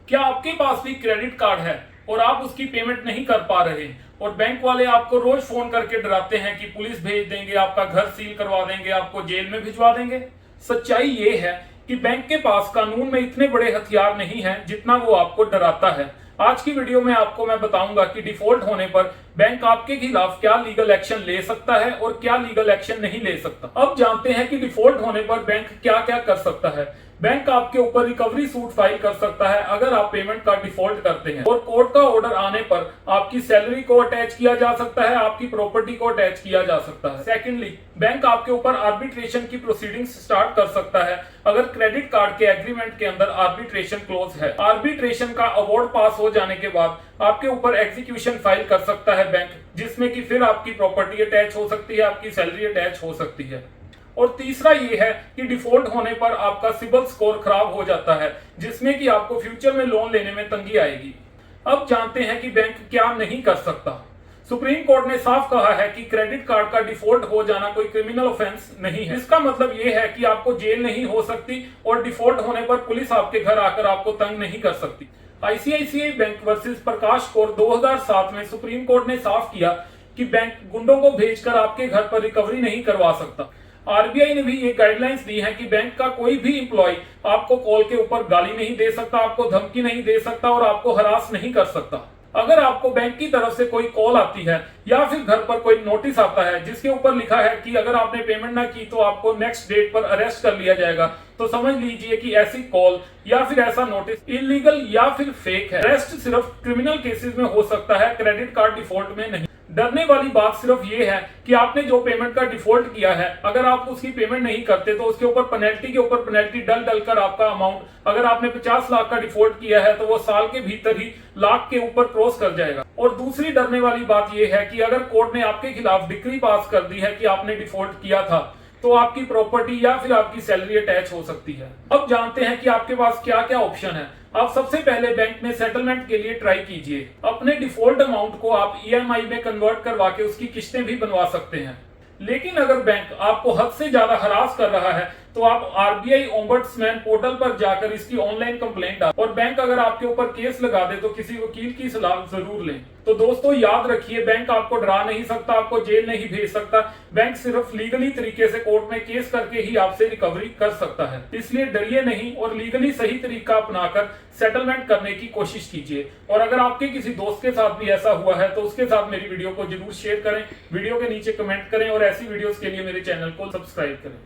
क्या आपके पास भी क्रेडिट कार्ड है और आप उसकी पेमेंट नहीं कर पा रहे और बैंक वाले आपको रोज फोन करके डराते हैं कि पुलिस भेज देंगे, आपका घर सील करवा देंगे, आपको जेल में भिजवा देंगे? सच्चाई ये है कि बैंक के पास कानून में इतने बड़े हथियार नहीं हैं जितना वो आपको डराता है। आज की वीडियो में आपको मैं बताऊंगा कि डिफॉल्ट होने पर बैंक आपके खिलाफ क्या लीगल एक्शन ले सकता है और क्या लीगल एक्शन नहीं ले सकता। अब जानते हैं कि डिफॉल्ट होने पर बैंक क्या क्या कर सकता है। बैंक आपके ऊपर रिकवरी सूट फाइल कर सकता है अगर आप पेमेंट का डिफॉल्ट करते हैं, और कोर्ट का ऑर्डर आने पर आपकी सैलरी को अटैच किया जा सकता है, आपकी प्रॉपर्टी को अटैच किया जा सकता है। सेकेंडली, बैंक आपके ऊपर आर्बिट्रेशन की प्रोसीडिंग्स स्टार्ट कर सकता है अगर क्रेडिट कार्ड के एग्रीमेंट के अंदर आर्बिट्रेशन क्लोज है। आर्बिट्रेशन का अवार्ड पास हो जाने के बाद आपके ऊपर एग्जीक्यूशन फाइल कर सकता है बैंक, जिसमें कि फिर आपकी प्रॉपर्टी अटैच हो सकती है, आपकी सैलरी अटैच हो सकती है। और तीसरा ये है कि डिफॉल्ट होने पर आपका सिबिल स्कोर खराब हो जाता है, जिसमें कि आपको फ्यूचर में लोन लेने में तंगी आएगी। अब जानते हैं कि बैंक क्या नहीं कर सकता। सुप्रीम कोर्ट ने साफ कहा है कि क्रेडिट कार्ड का डिफॉल्ट हो जाना कोई क्रिमिनल ऑफेंस नहीं है। इसका मतलब ये है कि आपको जेल नहीं हो सकती और डिफॉल्ट होने पर पुलिस आपके घर आकर आपको तंग नहीं कर सकती। आईसीआईसीआई बैंक वर्सेस प्रकाश कौर 2007 में सुप्रीम कोर्ट ने साफ किया कि बैंक गुंडों को भेजकर आपके घर पर रिकवरी नहीं करवा सकता। आरबीआई ने भी ये गाइडलाइंस दी है कि बैंक का कोई भी एम्प्लॉय आपको कॉल के ऊपर गाली नहीं दे सकता, आपको धमकी नहीं दे सकता और आपको हरास नहीं कर सकता। अगर आपको बैंक की तरफ से कोई कॉल आती है या फिर घर पर कोई नोटिस आता है जिसके ऊपर लिखा है कि अगर आपने पेमेंट ना की तो आपको नेक्स्ट डेट पर अरेस्ट कर लिया जाएगा, तो समझ लीजिए कि ऐसी कॉल या फिर ऐसा नोटिस इलीगल या फिर फेक है। अरेस्ट सिर्फ क्रिमिनल केसेस में हो सकता है, क्रेडिट कार्ड डिफॉल्ट में नहीं। डरने वाली बात सिर्फ ये है कि आपने जो पेमेंट का डिफॉल्ट किया है, अगर आप उसकी पेमेंट नहीं करते तो उसके ऊपर पेनल्टी के ऊपर पेनल्टी डल कर आपका अमाउंट, अगर आपने 50 लाख का डिफॉल्ट किया है तो वो साल के भीतर ही लाख के ऊपर क्रॉस कर जाएगा। और दूसरी डरने वाली बात यह है कि अगर कोर्ट ने आपके खिलाफ डिक्री पास कर दी है कि आपने डिफॉल्ट किया था, तो आपकी प्रॉपर्टी या फिर आपकी सैलरी अटैच हो सकती है। अब जानते हैं कि आपके पास क्या क्या ऑप्शन है। आप सबसे पहले बैंक में सेटलमेंट के लिए ट्राई कीजिए। अपने डिफॉल्ट अमाउंट को आप ईएमआई में कन्वर्ट करवा के उसकी किस्तें भी बनवा सकते हैं। लेकिन अगर बैंक आपको हद से ज्यादा हरास कर रहा है तो आप आरबीआई ओम्बड्समैन पोर्टल पर जाकर इसकी ऑनलाइन कंप्लेंट डालें, और बैंक अगर आपके ऊपर केस लगा दे तो किसी वकील की सलाह जरूर लें। तो दोस्तों याद रखिए, बैंक आपको डरा नहीं सकता, आपको जेल नहीं भेज सकता। बैंक सिर्फ लीगली तरीके से कोर्ट में केस करके ही आपसे रिकवरी कर सकता है। इसलिए डरिए नहीं और लीगली सही तरीका अपनाकर सेटलमेंट करने की कोशिश कीजिए। और अगर आपके किसी दोस्त के साथ भी ऐसा हुआ है तो उसके साथ मेरी वीडियो को जरूर शेयर करें, वीडियो के नीचे कमेंट करें और ऐसी वीडियोस के लिए मेरे चैनल को सब्सक्राइब करें।